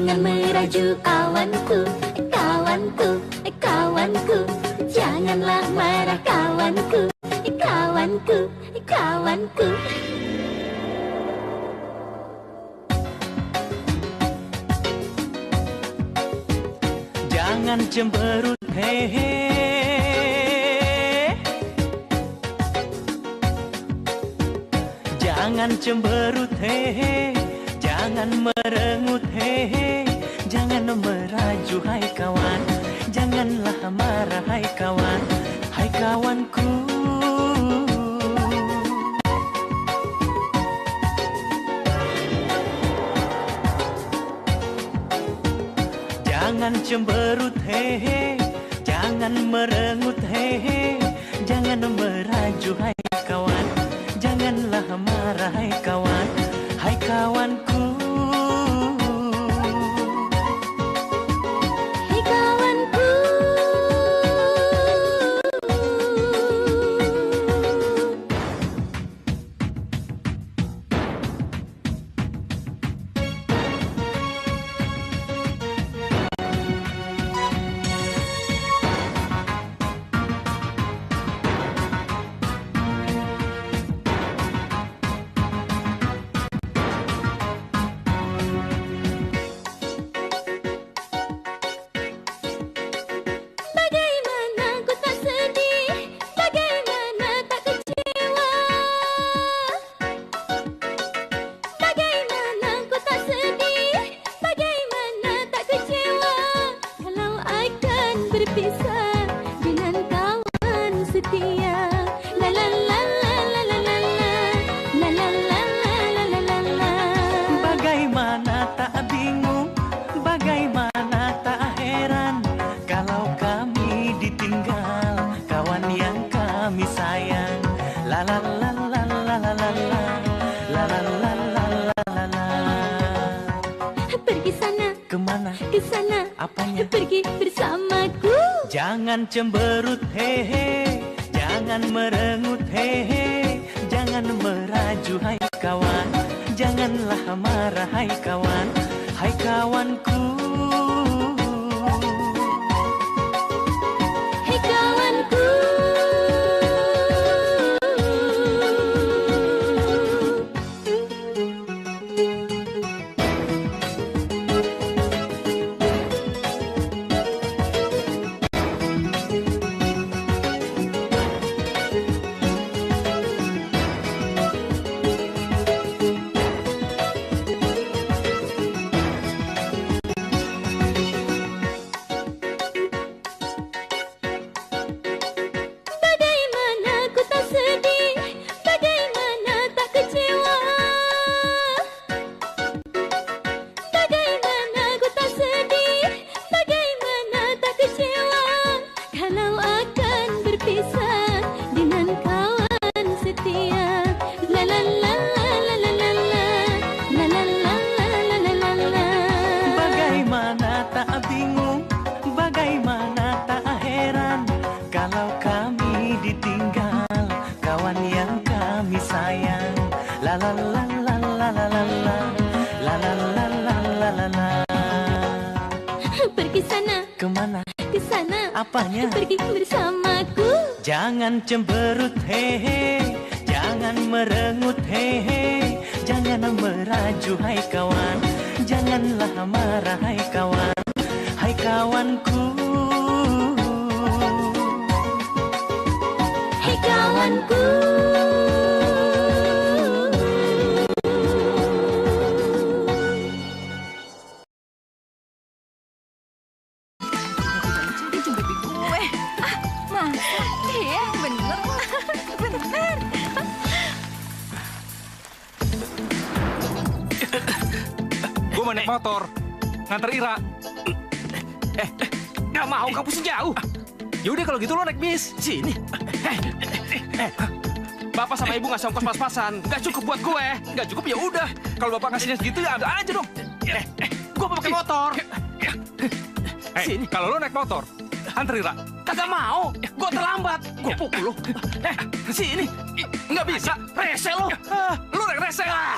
Jangan meraju kawanku, kawanku, kawanku. Janganlah marah kawanku, kawanku, kawanku. Jangan cemberut, hehe. Jangan cemberut, hehe. Jangan merengut, hehe. Jangan meraju, hai kawan. Janganlah marah, hai kawan. Hai kawanku. Jangan cemberut, hehe. Jangan merengut, hehe. Jangan meraju, hai kawan. Janganlah marah, hai kawan. Hai kawanku. Hai kawanku. Bagaimana ku tak sedih, bagaimana tak kecewa. Bagaimana ku tak sedih, bagaimana tak kecewa. Kalau akan berpisah dengan kawan setia. La la la la la la la la. La la la la la la la la. Bagaimana tak bingung, bagaimana tak heran kalau kami ditinggal kawan yang kami sayang. La la la la la la la la. La la la la la la la. Pergi sana, Kemana? ke sana, Apanya? pergi bersamaku. Jangan cemberut, hehe. Jangan merengut, hehe. Jangan meraju, hai kawan. Janganlah marah, hai kawan. Hai kawanku. Hai kawanku. Bagaimana ku tak sedih, bagaimana tak kecewa. Bagaimana ku tak sedih, bagaimana tak kecewa. Kalau akan berpisah dengan kawan setia. La la la la la la la la. La la la la la la la la. Bagaimana tak bingung, bagaimana tak heran kalau kami ditinggal kawan yang kami sayang. La la la la la la la la. La la la la la la la. Pergi sana, Kemana? ke sana, Apanya? pergi bersamaku. Jangan cemberut, hehe. Jangan merengut, hehe. Jangan meraju, hai kawan. Janganlah marah, hai kawan. Hai kawanku. Hai kawanku. Masa? Iya, bener. Bener. Gue mau naik motor, nganter Ira. Gak mau, kampusnya jauh. Yaudah kalau gitu lo naik bis. Sini. Bapak sama ibu ngasih ongkos pas-pasan. Gak cukup buat gue. Gak cukup ya udah. Kalau bapak ngasihnya segitu ya ada aja dong. Gue mau pakai motor. Sini. Kalau lo naik motor, anter Ira. Kagak mau. Gue terlambat. Gue pukul lo. Sini. Nggak bisa. Rese lo. Lo naik rese lah.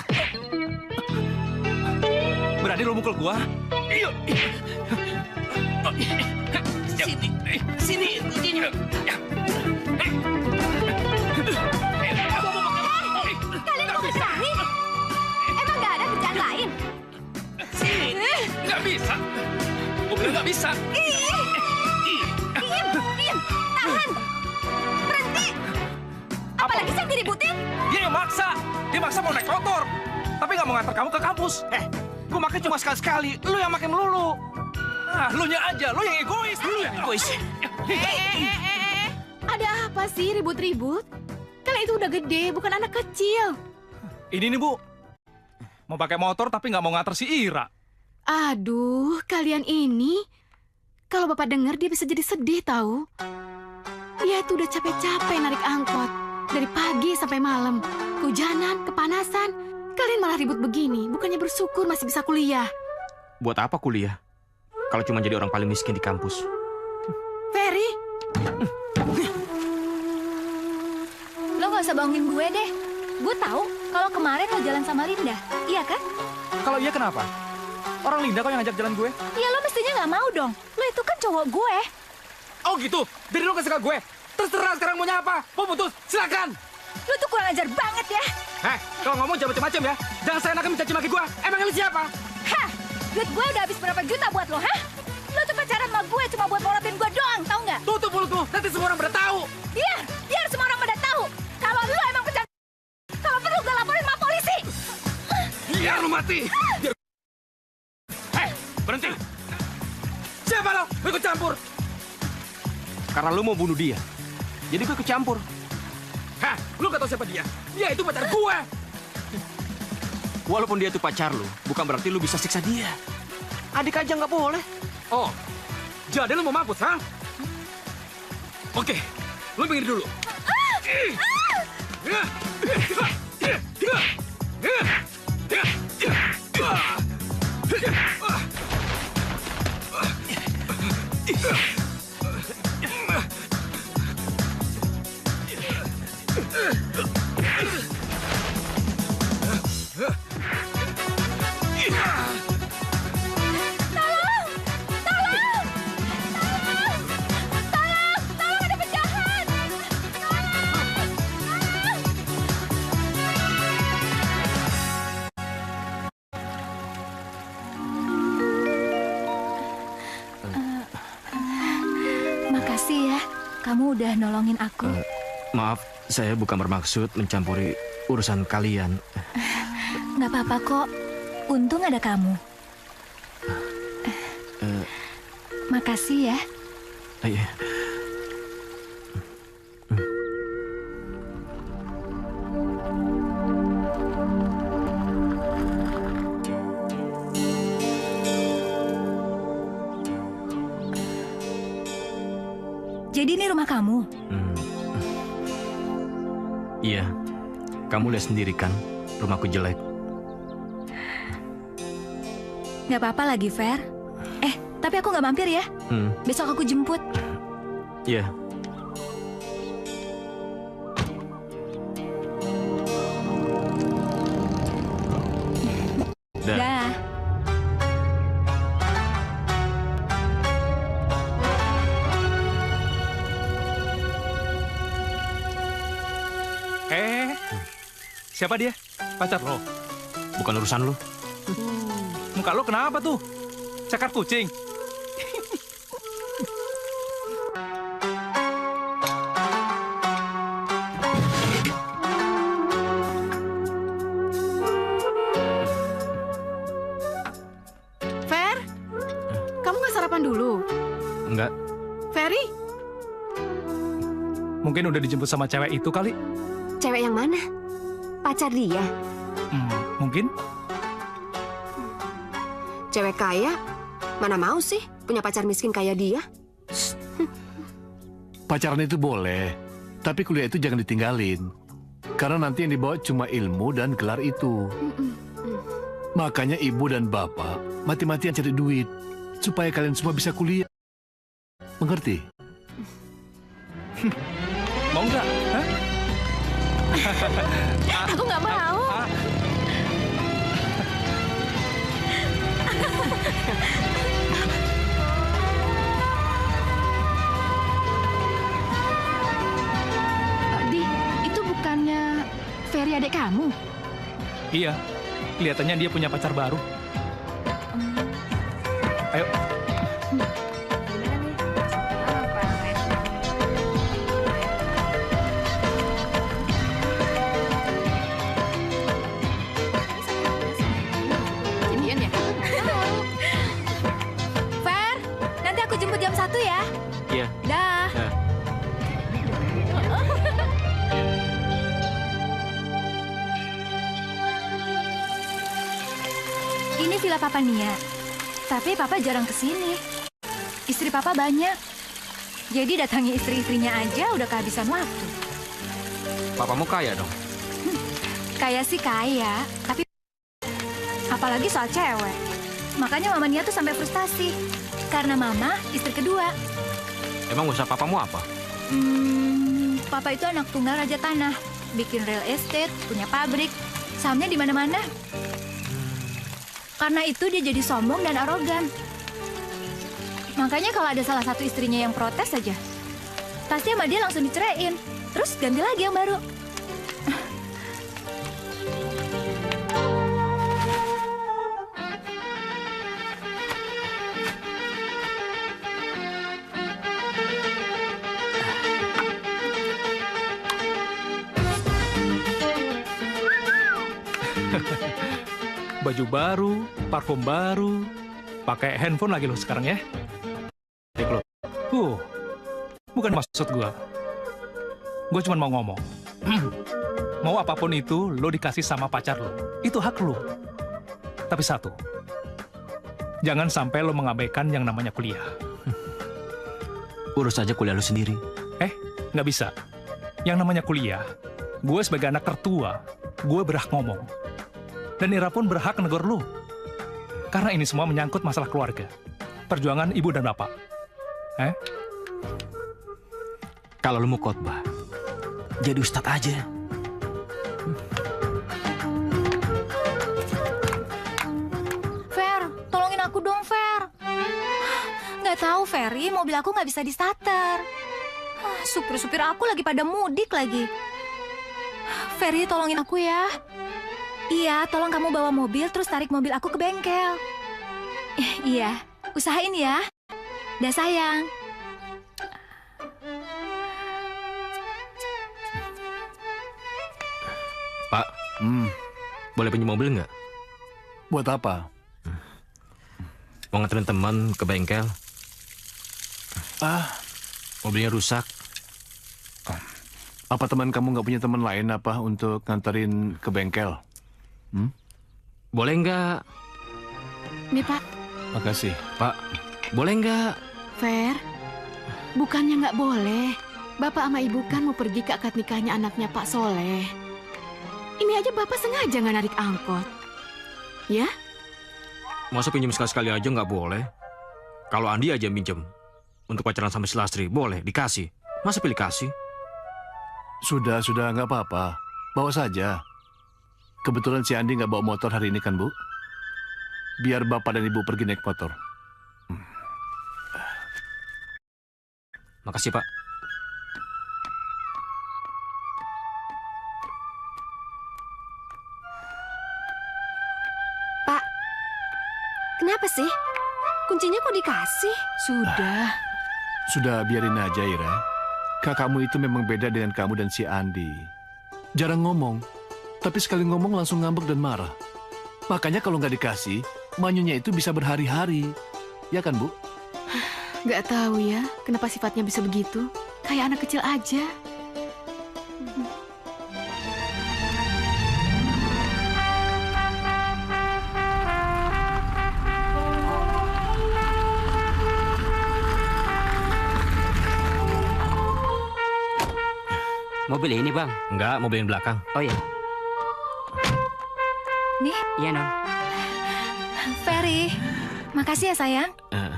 Berani lo mukul gue? Sini kuncinya. Kalian mau berkelahi? Emang nggak ada kerjaan lain? Sini. Nggak bisa. Gue bilang nggak bisa. Diam, tahan. Berhenti. Apalagi sih yang diributin? Dia yang maksa. Dia maksa mau naik motor. Tapi nggak mau ngantar kamu ke kampus. Gue makan cuma sekali-sekali. Lu yang makin melulu. Ah, lu nya aja. Lu yang egois. Lu yang egois. Ada apa sih ribut-ribut? Kalian itu udah gede, bukan anak kecil. Ini nih, Bu. Mau pakai motor tapi nggak mau ngantar si Ira. Aduh, kalian ini. Kalau Bapak dengar dia bisa jadi sedih tahu. Dia itu udah capek-capek narik angkot. Dari pagi sampai malam. Kehujanan, kepanasan. Kalian malah ribut begini, bukannya bersyukur masih bisa kuliah. Buat apa kuliah? Kalau cuma jadi orang paling miskin di kampus. Ferry, Lo nggak usah bohongin gue deh. Gue tahu kalau kemarin lo jalan sama Linda, iya kan? Kalau iya kenapa? Orang Linda kok yang ngajak jalan gue? Ya lo mestinya nggak mau dong. Lo itu kan cowok gue. Oh gitu? Dari lu kesel gue? Terserah sekarang maunya apa? Mau putus? Silakan! Lo tuh kurang ajar banget ya. Kalau ngomong jangan macam-macam ya. Jangan seenaknya mencaci maki gue. Emang lu siapa? Hah? Duit gue udah habis berapa juta buat lo, hah? Lo tuh pacaran sama gue cuma buat morotin gue doang, tau nggak? Tutup mulutmu, nanti semua orang pada tahu. Iya, biar semua orang pada tahu. Kalau lo emang pecat, kalau perlu gue laporin sama polisi. Iya, lu mati. Berhenti. Siapa lo? Lu ikut campur. Karena lu mau bunuh dia. Jadi gue kecampur. Lu gak tahu siapa dia? Dia itu pacar gue. Walaupun dia itu pacar lu, bukan berarti lu bisa siksa dia. Adik aja nggak boleh. Oh, jadi lu mau mampus, ha? Oke, lu pinggir dulu. Makasih ya, kamu udah nolongin aku. Maaf, saya bukan bermaksud mencampuri urusan kalian. Nggak apa-apa kok, untung ada kamu. Makasih ya. Iya. Jadi ini rumah kamu? Iya. Kamu lihat sendiri kan, rumahku jelek. Nggak apa-apa lagi, Fer. Tapi aku nggak mampir ya. Besok aku jemput. Iya. Dah. Siapa dia? Pacar lo? Bukan urusan lu. Muka lo kenapa tuh? Cakar kucing? Fer, kamu nggak sarapan dulu? Enggak. Ferry, Mungkin udah dijemput sama cewek itu kali? Cewek yang mana? Pacar dia? Mungkin. Cewek kaya? Mana mau sih punya pacar miskin kayak dia? Pacaran itu boleh, tapi kuliah itu jangan ditinggalin. Karena nanti yang dibawa cuma ilmu dan gelar itu. Makanya ibu dan bapak mati-matian cari duit, supaya kalian semua bisa kuliah. Mengerti? Mau nggak? Hah? aku nggak mau. Adik kamu? Iya, kelihatannya dia punya pacar baru. Ayo. Jadian ya? Fer, nanti aku jemput jam 1 ya. Iya. Dah. Dah. Ini villa Papa Nia. Tapi Papa jarang kesini. Istri Papa banyak. Jadi datangi istri-istrinya aja udah kehabisan waktu. Papamu kaya dong. Kaya sih kaya, tapi apalagi soal cewek. Makanya Mama Nia tuh sampai frustasi. Karena Mama istri kedua. Emang usaha papamu apa? Papa itu anak tunggal raja tanah. Bikin real estate, punya pabrik. Sahamnya di mana-mana. Karena itu dia jadi sombong dan arogan. Makanya kalau ada salah satu istrinya yang protes saja, pasti sama dia langsung diceraiin. Terus ganti lagi yang baru. Baju baru, parfum baru, pakai handphone lagi lo sekarang ya. Cek lo. Bukan maksud gua. Gua cuma mau ngomong. Mau apapun itu, lo dikasih sama pacar lo. Itu hak lo. Tapi satu, jangan sampai lo mengabaikan yang namanya kuliah. Urus aja kuliah lu sendiri. Nggak bisa. Yang namanya kuliah, gue sebagai anak tertua, gue berhak ngomong. Dan Ira pun berhak negur lu. Karena ini semua menyangkut masalah keluarga. Perjuangan ibu dan bapak. Kalau lu mau khotbah, jadi ustadz aja. Fer, tolongin aku dong, Fer. Nggak tahu, Ferry, mobil aku nggak bisa di-starter. Supir-supir aku lagi pada mudik lagi. Ferry, tolongin aku ya. Iya, tolong kamu bawa mobil terus tarik mobil aku ke bengkel. Iya, usahain ya. Dah sayang. Pak, boleh pinjam mobil nggak? Buat apa? Mau nganterin teman ke bengkel. Mobilnya rusak. Apa teman kamu nggak punya teman lain apa untuk nganterin ke bengkel? Boleh nggak? Nih Pak, Makasih. Pak, boleh nggak? Fer, bukannya nggak boleh. Bapak sama Ibu kan mau pergi ke akad nikahnya anaknya Pak Soleh. Ini aja Bapak sengaja nggak narik angkot. Ya? Masa pinjam sekali-sekali aja nggak boleh? Kalau Andi aja minjem untuk pacaran sama si Lastri, boleh, dikasih. Masa pilih kasih? Sudah, nggak apa-apa. Bawa saja. Kebetulan si Andi nggak bawa motor hari ini kan, Bu? Biar Bapak dan Ibu pergi naik motor. Makasih, Pak. Pak, kenapa sih? Kuncinya kok dikasih? Sudah, biarin aja, Ira. Kakakmu itu memang beda dengan kamu dan si Andi. Jarang ngomong, tapi sekali ngomong langsung ngambek dan marah. Makanya kalau nggak dikasih, manyunya itu bisa berhari-hari. Ya kan, Bu? Nggak tahu ya, kenapa sifatnya bisa begitu. Kayak anak kecil aja. Mobil ini, Bang? Enggak, mobil yang belakang. Oh iya. Nih, Iya, Non. Ferry. Makasih ya, sayang. Iya.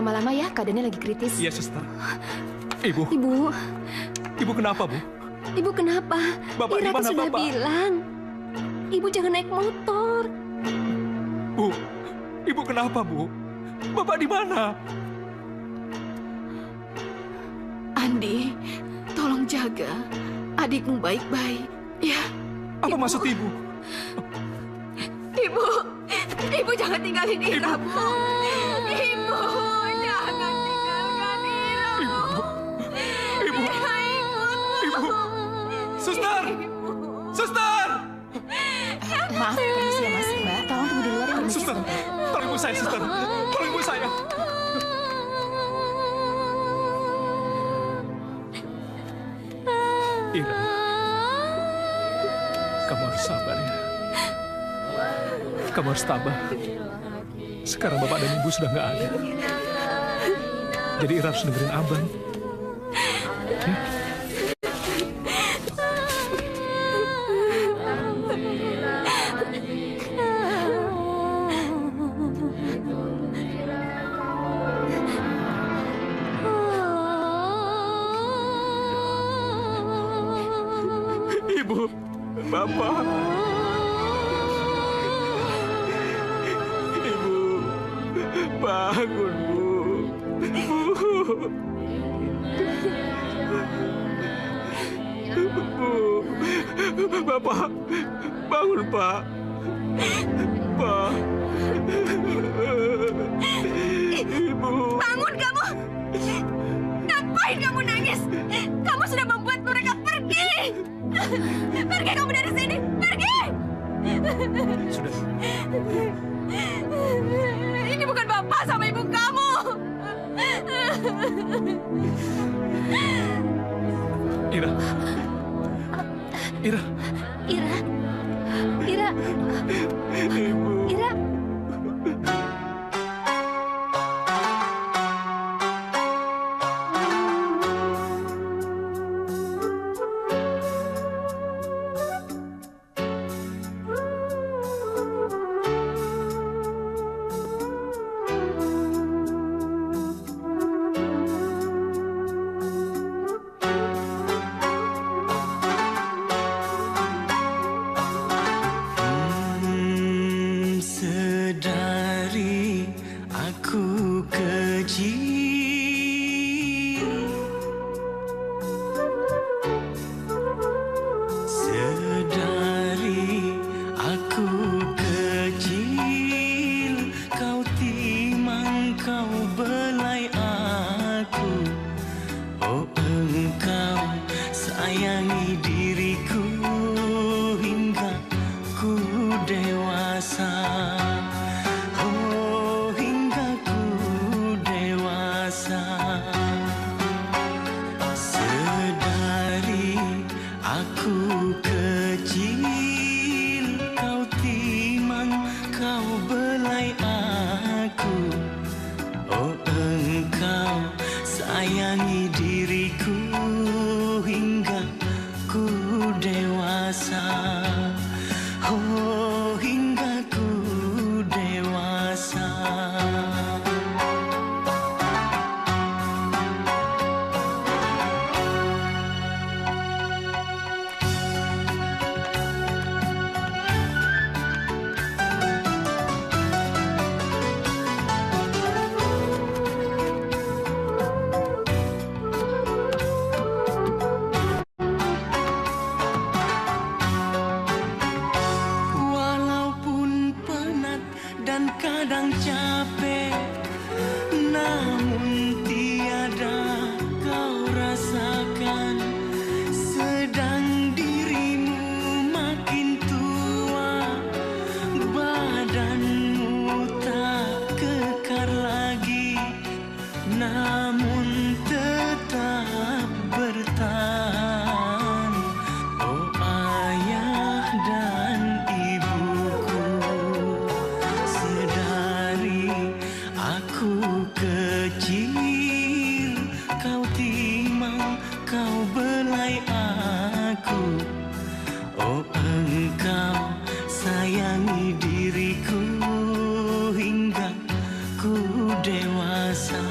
lama-lama ya, keadaannya lagi kritis. Iya, suster. Ibu, Ibu, ibu kenapa, Bu? ibu kenapa? Bapak Ira di mana, sudah Bapak? bilang, ibu jangan naik motor. Bu, ibu kenapa, Bu? Bapak di mana? Andi, tolong jaga adikmu baik-baik, ya. Apa maksud ibu? Ibu jangan tinggalin Ira, Bu. Ibu, jangan tinggalkan Ira, Bu. Ibu, Ira ikut, ibu, suster, suster, Maaf, permisi ya Mas. Mbak, tolong tunggu di luar ya. Mas. suster, tolong ibu saya, suster, tolong ibu saya. Ira, kamu harus sabar ya. Kamu harus tabah. Sekarang bapak dan ibu sudah nggak ada. Jadi Ira harus dengerin abang. Ya? Ibu, bapak. Ibu, bangun, Bu. Bu, bapak, bangun, Pak. Pak. Ibu. Bangun kamu! Ngapain kamu nangis? Kamu sudah membuat mereka pergi! Pergi kamu dari sini! Pergi! Sudah. Ini bukan bapak sama ibu kamu! Ira. Ira. Ira! Ira! Ibu. Ira! Sedari aku kecil, sedari aku kecil, kau timang, kau belai aku. Oh, engkau sayangi diriku hingga ku dewasa. Oh, hingga ku dewasa. Sedari aku kecil, kau timang, kau belai aku. Oh, engkau sayangi diriku hingga ku dewasa. Oh, hingga ku dewasa. Walaupun penat dan kadang capek, namun tiada kau rasakan. Sedang dirimu makin tua, badanmu tak kekar lagi, namun tetap bertahan. Oh, ayah dan ibuku, sedari aku kecil, kau timang, kau belai aku. Oh, engkau sayangi diriku hingga ku dewasa. dewasa.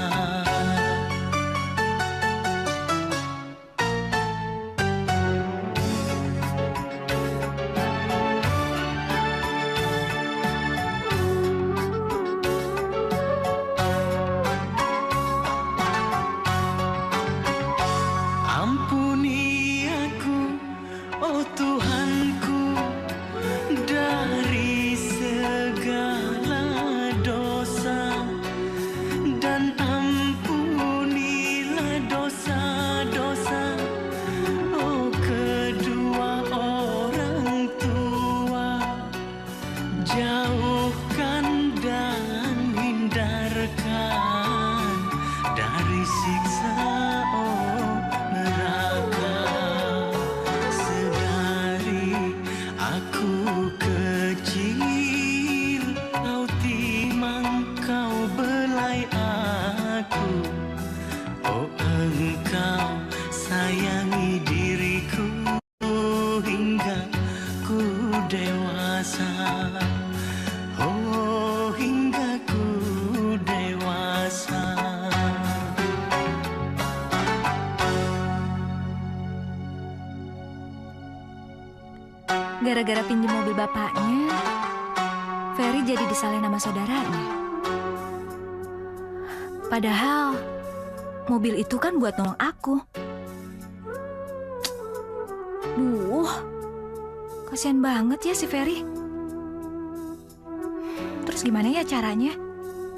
Ampuni aku, oh Tuhanku, dari segala dosa, dan ampunilah dosa-dosa, oh kedua orang tua. Jauhkan dan hindarkan dari siksa, oh neraka. Sedari aku kecil, kau timang, kau belai aku. Oh engkau sayangi diriku hingga ku dewasa. Oh hingga ku dewasa. Gara-gara pinjam mobil bapaknya, Ferry jadi disalahin sama saudaranya. Padahal mobil itu kan buat nolong aku. Duh, kasihan banget ya si Ferry. Terus gimana ya caranya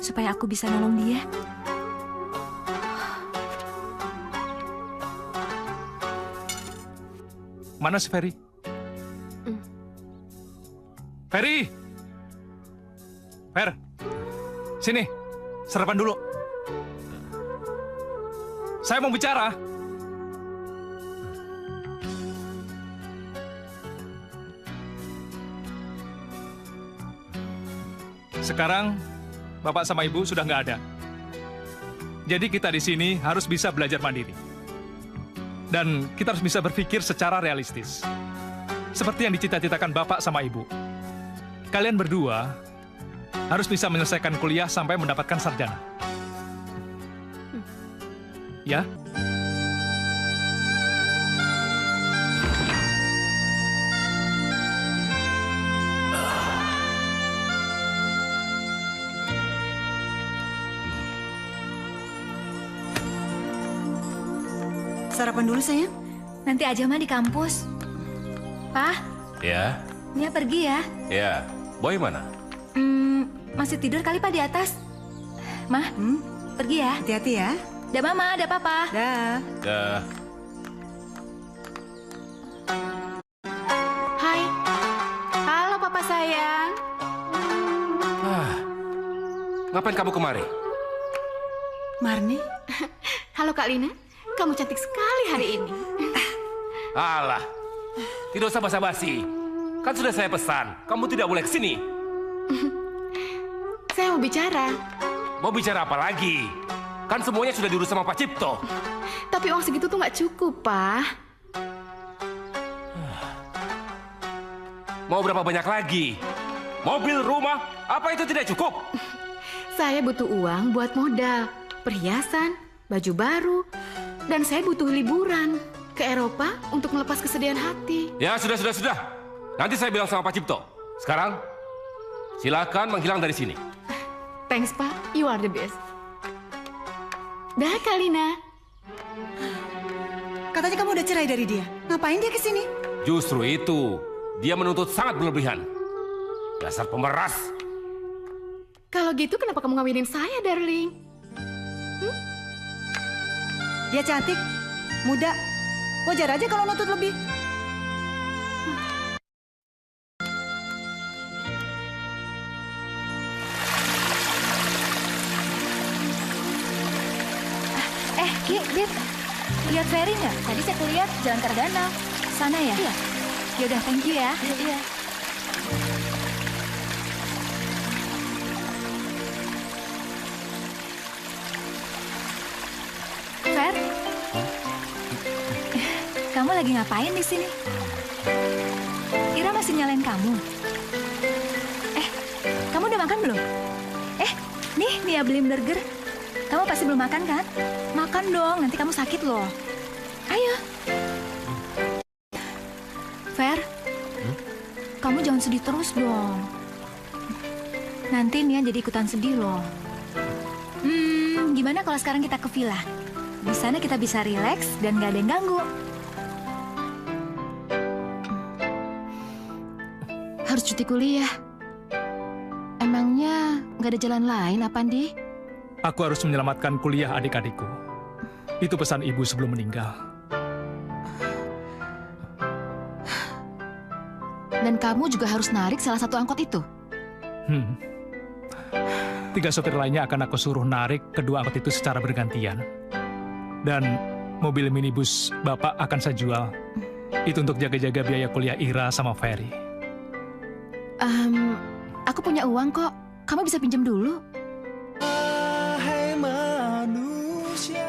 supaya aku bisa nolong dia? Mana si Ferry? Ferry! Fer, sini, sarapan dulu. Saya mau bicara. Sekarang, Bapak sama Ibu sudah nggak ada. Jadi kita di sini harus bisa belajar mandiri. Dan kita harus bisa berpikir secara realistis. Seperti yang dicita-citakan Bapak sama Ibu. Kalian berdua harus bisa menyelesaikan kuliah sampai mendapatkan sarjana. Ya? Sarapan dulu sayang. Nanti aja mah di kampus. Pak, Ya, Nia pergi ya. ya. Boy mana? Masih tidur kali Pak di atas. Mah, pergi ya. Hati-hati ya. Dah Mama, dah Papa. Dah. Dah. Hai. Halo Papa sayang. Ngapain kamu kemari? Marni, Halo Kak Lina. Kamu cantik sekali hari ini. Alah, tidak usah basa-basi. Kan sudah saya pesan, kamu tidak boleh kesini. Saya mau bicara. Mau bicara apa lagi? Kan semuanya sudah diurus sama Pak Cipto. Tapi uang segitu tuh nggak cukup, Pak. Mau berapa banyak lagi? Mobil, rumah, apa itu tidak cukup? Saya butuh uang buat modal, perhiasan, baju baru, dan saya butuh liburan ke Eropa untuk melepas kesedihan hati. Ya, sudah. Nanti saya bilang sama Pak Cipto. Sekarang, silakan menghilang dari sini. Thanks, Pak. You are the best. Dah, Kak Lina. katanya kamu udah cerai dari dia. Ngapain dia kesini? Justru itu, dia menuntut sangat berlebihan. Dasar pemeras. Kalau gitu kenapa kamu ngawinin saya, darling? Dia cantik, muda. Wajar aja kalau nuntut lebih. Ki, lihat Ferry nggak? Tadi saya lihat Jalan Cardano. Sana ya? Iya. Yaudah, thank you ya. Iya. Fer, kamu lagi ngapain di sini? Ira masih nyalain kamu. Kamu udah makan belum? Nih Nia beliin burger. kamu pasti belum makan kan? Makan dong, nanti kamu sakit loh. Ayo. Fer, kamu jangan sedih terus dong. Nanti Nia jadi ikutan sedih loh. Gimana kalau sekarang kita ke villa? Di sana kita bisa rileks dan gak ada yang ganggu. Harus cuti kuliah. Emangnya nggak ada jalan lain apa, Andi? Aku harus menyelamatkan kuliah adik-adikku. Itu pesan ibu sebelum meninggal. Dan kamu juga harus narik salah satu angkot itu. 3 sopir lainnya akan aku suruh narik kedua angkot itu secara bergantian. Dan mobil minibus Bapak akan saya jual. Itu untuk jaga-jaga biaya kuliah Ira sama Ferry. Aku punya uang kok. Kamu bisa pinjam dulu. Hai manusia.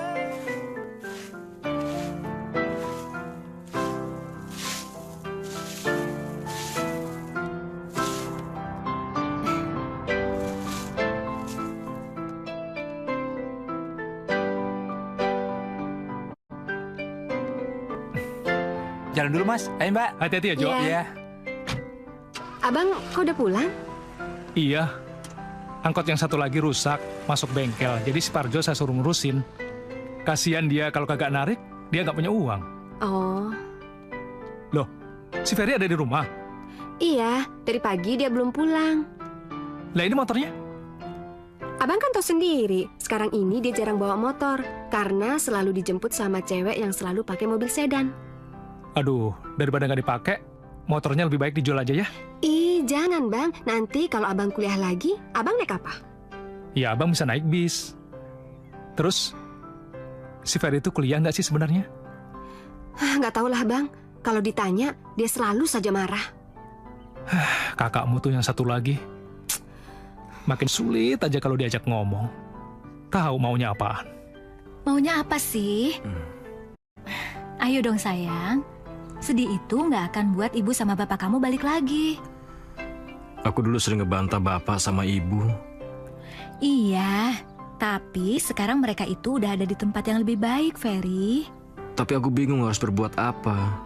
Jalan dulu, Mas. Ayo, Mbak. Hati-hati ya, Jo. Iya. Abang, kok udah pulang? Iya. Angkot yang satu lagi rusak, masuk bengkel. Jadi si Parjo saya suruh ngurusin. Kasian dia kalau kagak narik, dia nggak punya uang. Oh. Loh, si Ferry ada di rumah? Iya, dari pagi dia belum pulang. Lah ini motornya? Abang kan tahu sendiri, sekarang ini dia jarang bawa motor. Karena selalu dijemput sama cewek yang selalu pakai mobil sedan. Aduh, daripada nggak dipakai, motornya lebih baik dijual aja ya. Ih, jangan bang. Nanti kalau abang kuliah lagi, abang naik apa? Ya, abang bisa naik bis. Terus, si Ferry itu kuliah nggak sih sebenarnya? Nggak tahu lah bang. Kalau ditanya, dia selalu saja marah. Kakakmu tuh yang satu lagi. Makin sulit aja kalau diajak ngomong. Tahu maunya apaan. Maunya apa sih? Ayo dong sayang. Sedih itu nggak akan buat ibu sama bapak kamu balik lagi. Aku dulu sering ngebantah bapak sama ibu. Iya, tapi sekarang mereka itu udah ada di tempat yang lebih baik, Ferry. Tapi aku bingung harus berbuat apa.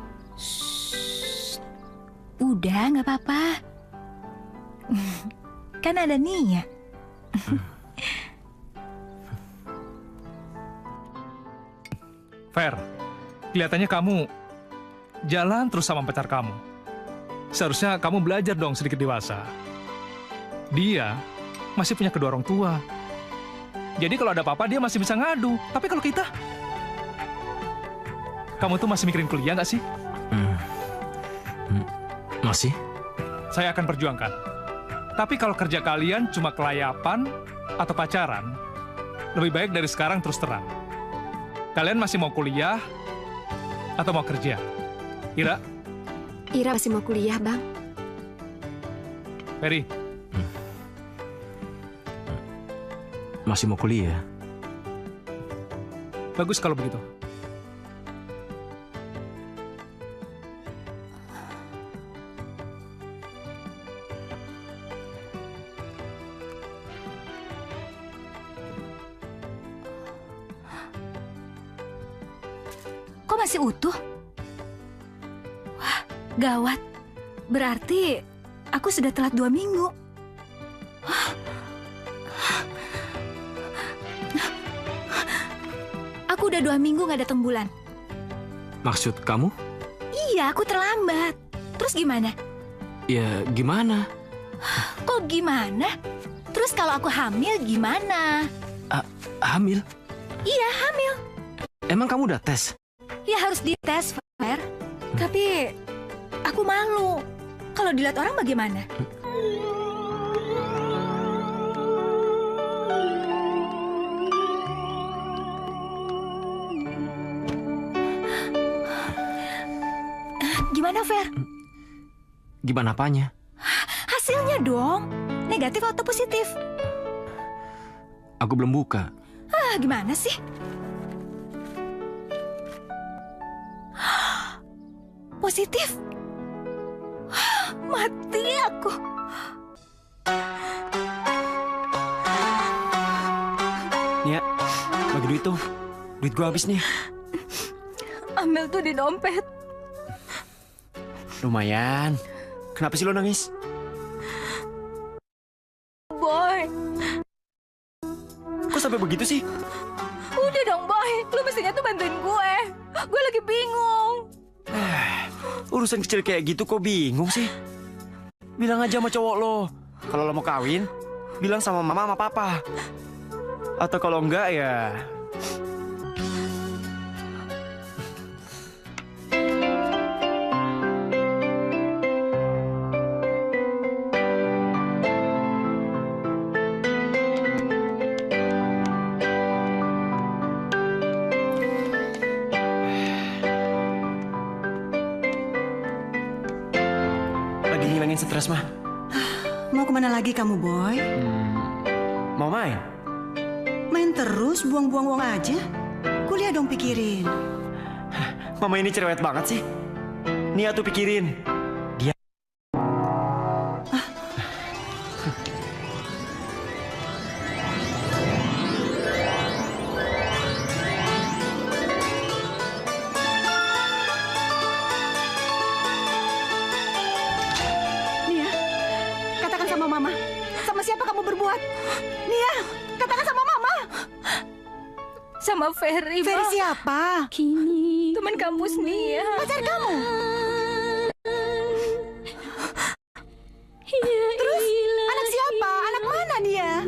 Udah, nggak apa-apa. Kan ada Nia. Fer, kelihatannya kamu jalan terus sama pacar kamu. Seharusnya kamu belajar dong sedikit dewasa. Dia masih punya kedua orang tua. Jadi kalau ada apa-apa dia masih bisa ngadu. Tapi kalau kita, kamu tuh masih mikirin kuliah nggak sih? Masih? Saya akan perjuangkan. Tapi kalau kerja kalian cuma kelayapan atau pacaran, lebih baik dari sekarang terus terang. Kalian masih mau kuliah atau mau kerja? Ira? Ira masih mau kuliah, Bang. Ferry? Masih mau kuliah? Bagus kalau begitu. Kok masih utuh? Wah, gawat. Berarti aku sudah telat 2 minggu. Aku udah 2 minggu gak datang bulan. Maksud kamu? Iya, aku terlambat. Terus gimana? Ya, gimana? Kok gimana? Terus kalau aku hamil gimana? Hamil? Iya, hamil. Emang kamu udah tes? Ya harus dites, Fer. Tapi aku malu. Kalau dilihat orang bagaimana? Gimana, Fer? Gimana apanya? Hasilnya dong. Negatif atau positif? Aku belum buka. Gimana sih? Positif? Mati aku. Nia, Bagi duit tuh. Duit gua habis nih. Ambil tuh di dompet. Lumayan. Kenapa sih lo nangis? Boy. Kok sampai begitu sih? Udah dong, Boy. Lu mestinya tuh bantuin gue. Gue lagi bingung. Urusan kecil kayak gitu kok bingung sih? Bilang aja sama cowok lo. Kalau lo mau kawin, bilang sama mama sama papa. Atau kalau enggak ya... Lagi ngilangin stres mah. Mau kemana lagi kamu, Boy? Mau main? Main terus, buang-buang uang aja? Kuliah dong pikirin. Mama ini cerewet banget sih. Nia tuh pikirin. Dia... Nia, katakan sama Mama. Sama siapa kamu berbuat? Nia, katakan sama Mama. Sama Ferry, Ma. Ferry siapa? Teman kampus Nia. Pacar kamu? Terus, anak siapa? Anak mana dia?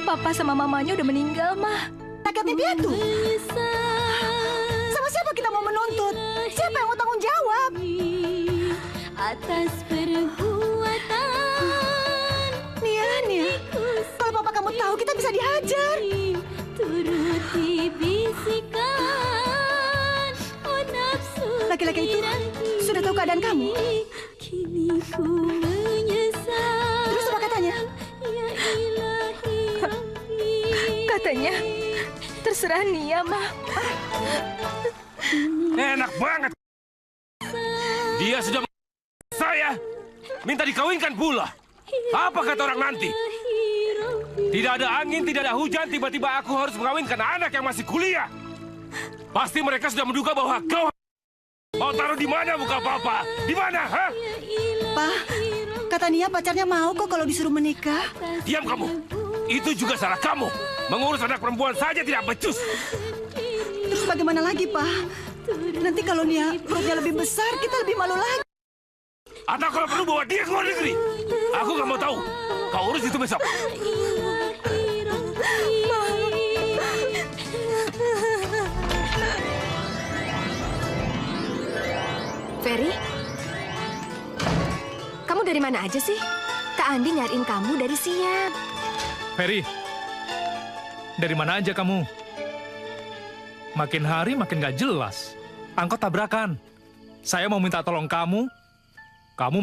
Papa sama mamanya udah meninggal, Ma. Rakyatnya piatu? Sama siapa kita mau menuntut? Siapa yang mau tanggung jawab? Atas perbuatan. Nia. Kalau papa kamu tahu kita bisa dihajar. Turuti bisikan. Oh nafsu. Laki-laki itu sudah tahu keadaan kamu. Kini ku menyesal. Terus apa katanya? Ya ilahi Rabbi. Katanya terserah Nia, Ma. Enak banget. Dia sudah saya minta dikawinkan pula. Apa kata orang nanti? Tidak ada angin, tidak ada hujan, tiba-tiba aku harus mengawinkan anak yang masih kuliah. Pasti mereka sudah menduga bahwa kau mau taruh di mana muka papa? Di mana, ha? Pak, kata Nia pacarnya mau kok kalau disuruh menikah. Diam kamu. Itu juga salah kamu. Mengurus anak perempuan saja tidak becus. Terus bagaimana lagi, Pak? Nanti kalau Nia perutnya lebih besar, kita lebih malu lagi. Atau kalau perlu bawa dia ke luar negeri. Aku nggak mau tahu. Kau urus itu besok. Ferry? Kamu dari mana aja sih? Kak Andi nyariin kamu dari siang. Ferry, dari mana aja kamu? Makin hari makin gak jelas. Angkot tabrakan. Saya mau minta tolong kamu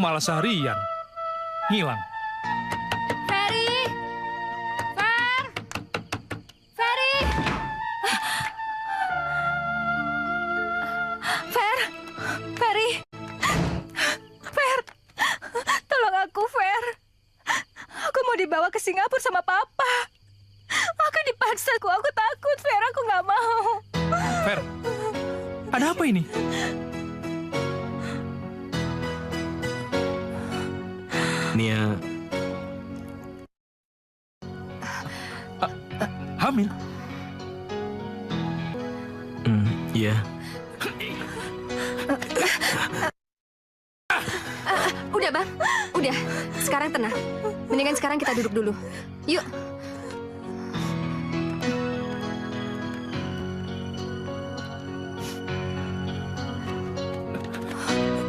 malah seharian. Ngilang. Ferry! Ferry! Ferry! Tolong aku, Fer. Aku mau dibawa ke Singapura sama Papa. Aku dipaksa, aku takut, Fer. Aku nggak mau. Fer, ada apa ini? Nia hamil? Iya. Udah, Bang. Udah. Sekarang tenang. Mendingan sekarang kita duduk dulu. Yuk.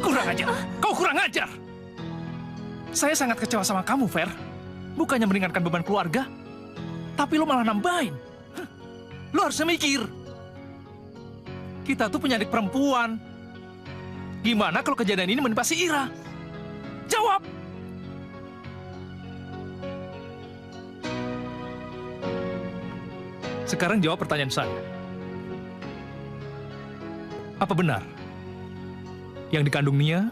Kurang ajar. Kau kurang ajar. Saya sangat kecewa sama kamu, Fer. Bukannya meringankan beban keluarga, tapi lo malah nambahin. Lo harusnya mikir. Kita tuh punya adik perempuan. Gimana kalau kejadian ini menimpa si Ira? Jawab! Sekarang jawab pertanyaan saya. Apa benar yang dikandung Nia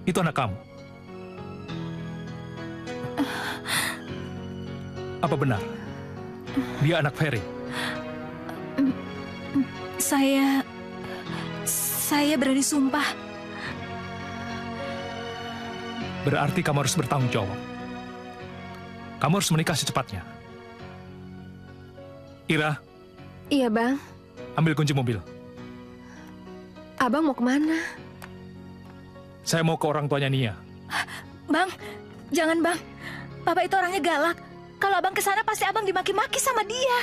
itu anak kamu? Apa benar Dia anak Ferry. Saya berani sumpah. Berarti kamu harus bertanggung jawab. Kamu harus menikah secepatnya. Ira, Iya, Bang. ambil kunci mobil. Abang mau kemana? Saya mau ke orang tuanya Nia. Bang, jangan Bang. Bapak itu orangnya galak. Kalau Abang kesana pasti Abang dimaki-maki sama dia.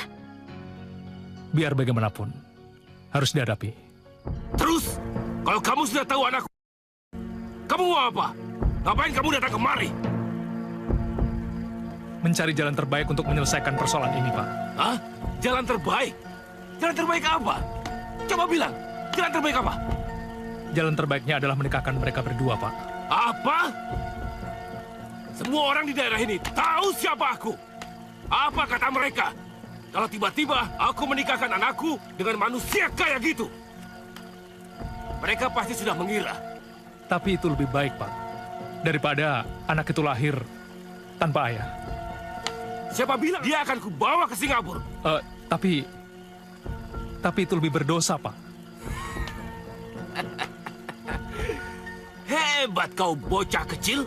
Biar bagaimanapun, harus dihadapi. Terus, kalau kamu sudah tahu anakku, kamu mau apa? Ngapain kamu datang kemari? Mencari jalan terbaik untuk menyelesaikan persoalan ini, Pak. Hah? Jalan terbaik? Jalan terbaik apa? Coba bilang, jalan terbaik apa? Jalan terbaiknya adalah menikahkan mereka berdua, Pak. Apa? Semua orang di daerah ini tahu siapa aku. Apa kata mereka? Kalau tiba-tiba aku menikahkan anakku dengan manusia kayak gitu. Mereka pasti sudah mengira. Tapi itu lebih baik, Pak. Daripada anak itu lahir tanpa ayah. Siapa bilang dia akan kubawa ke Singapura? Tapi itu lebih berdosa, Pak. Hebat kau bocah kecil.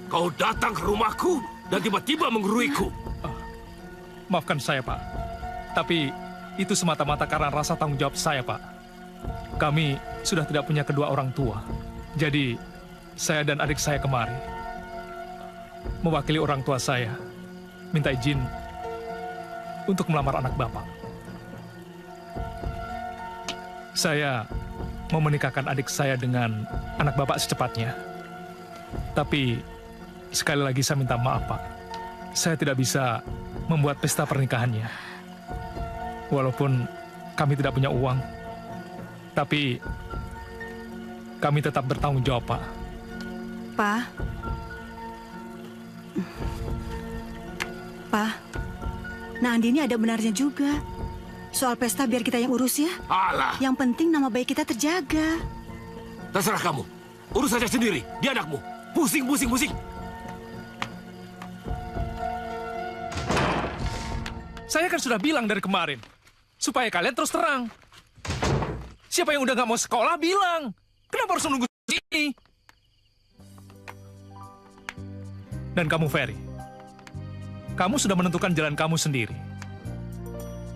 Kau datang ke rumahku dan tiba-tiba mengguruiku. Maafkan saya, Pak. Tapi itu semata-mata karena rasa tanggung jawab saya, Pak. Kami sudah tidak punya kedua orang tua. Jadi, saya dan adik saya kemari. Mewakili orang tua saya. Minta izin untuk melamar anak Bapak. Saya mau menikahkan adik saya dengan anak Bapak secepatnya. Tapi, sekali lagi saya minta maaf, Pak. Saya tidak bisa membuat pesta pernikahannya. Walaupun kami tidak punya uang, tapi kami tetap bertanggung jawab, Pak. Pa, nah Andini ada benarnya juga. Soal pesta biar kita yang urus ya. Alah, Yang penting nama baik kita terjaga. terserah kamu. Urus saja sendiri, dia anakmu. Pusing. Saya kan sudah bilang dari kemarin, supaya kalian terus terang. Siapa yang udah nggak mau sekolah, bilang. Kenapa harus menunggu sini? Dan kamu, Ferry. Kamu sudah menentukan jalan kamu sendiri.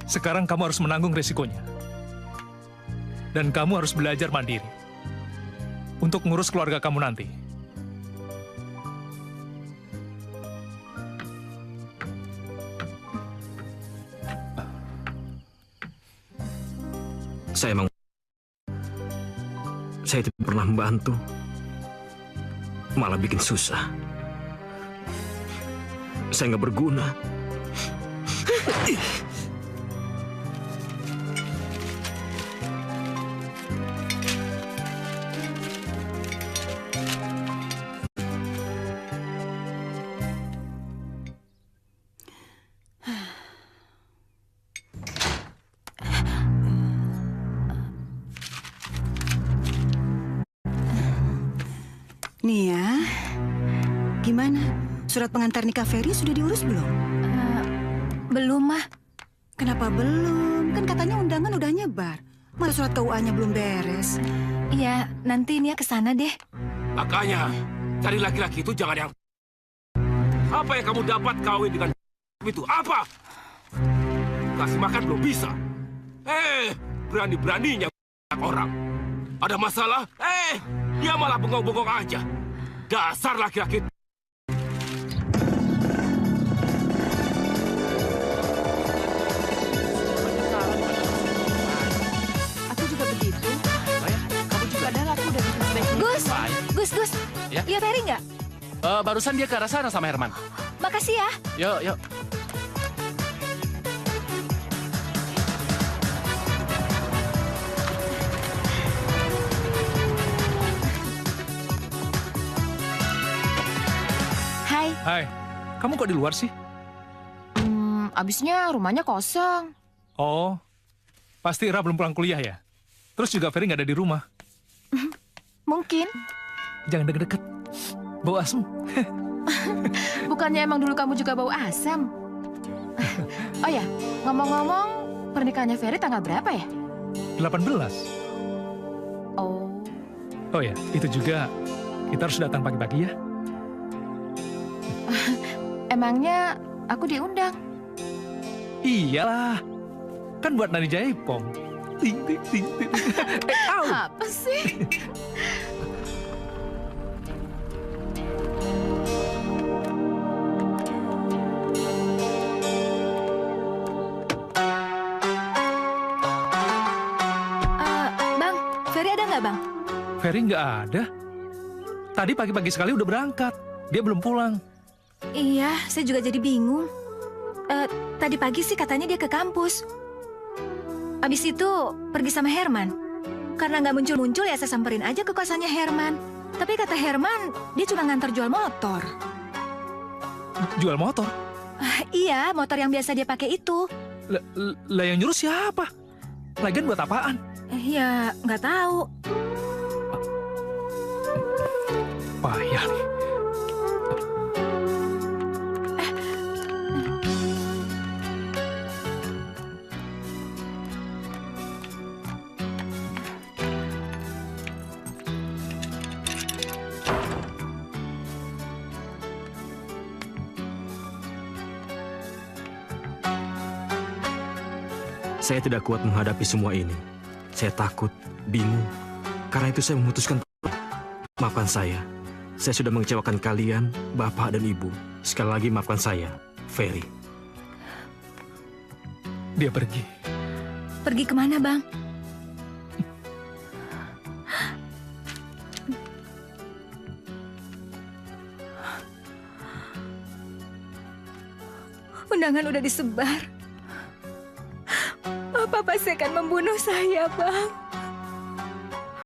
Sekarang kamu harus menanggung resikonya. Dan kamu harus belajar mandiri. Untuk ngurus keluarga kamu nanti. Saya tidak pernah membantu. Malah bikin susah. Saya nggak berguna. Nia, gimana? Surat pengantar nikah Ferry sudah diurus belum? Belum, Mah. Kenapa belum? Kan katanya undangan udah nyebar. Masa surat KUA-nya belum beres? Iya, nanti Nia kesana deh. Makanya, cari laki-laki itu jangan yang... Apa yang kamu dapat kawin dengan itu? Apa? Kasih makan belum bisa. Berani-beraninya orang. Ada masalah? Dia malah bengong-bengong aja. Dasar laki-laki. Aku juga begitu. Kamu juga ada, aku udah bikin sebaiknya. Gus, Ya? lihat Ferry nggak? Barusan dia ke arah sana sama Herman. Makasih ya. Yuk. Hai, kamu kok di luar sih? Abisnya rumahnya kosong. Oh, pasti Ira belum pulang kuliah ya? Terus juga Ferry nggak ada di rumah. Mungkin. Jangan deket-deket. Bau asem. Bukannya emang dulu kamu juga bau asam? Oh ya, ngomong-ngomong, pernikahannya Ferry tanggal berapa ya? 18. Oh. Oh ya, itu juga kita harus datang pagi-pagi ya. Emangnya aku diundang? Iyalah, kan buat Nani Jaipong. Ting, ting, ting, ting. Au. Apa sih? Bang, Ferry ada nggak, Bang? Ferry nggak ada. Tadi pagi-pagi sekali udah berangkat. Dia belum pulang. Iya, saya juga jadi bingung. Tadi pagi sih katanya dia ke kampus. Abis itu pergi sama Herman. Karena nggak muncul-muncul ya saya samperin aja ke kosannya Herman. Tapi kata Herman, dia cuma ngantar jual motor. Jual motor? Iya, motor yang biasa dia pakai itu. Lah yang nyuruh siapa? Lagian buat apaan? Ya, nggak tahu. Payah nih. Saya tidak kuat menghadapi semua ini. Saya takut, bingung. Karena itu saya memutuskan. Maafkan saya. Saya sudah mengecewakan kalian, Bapak dan Ibu. Sekali lagi maafkan saya, Ferry. Dia pergi. Pergi kemana, Bang? Undangan udah disebar. Bapak pasti akan membunuh saya, Bang.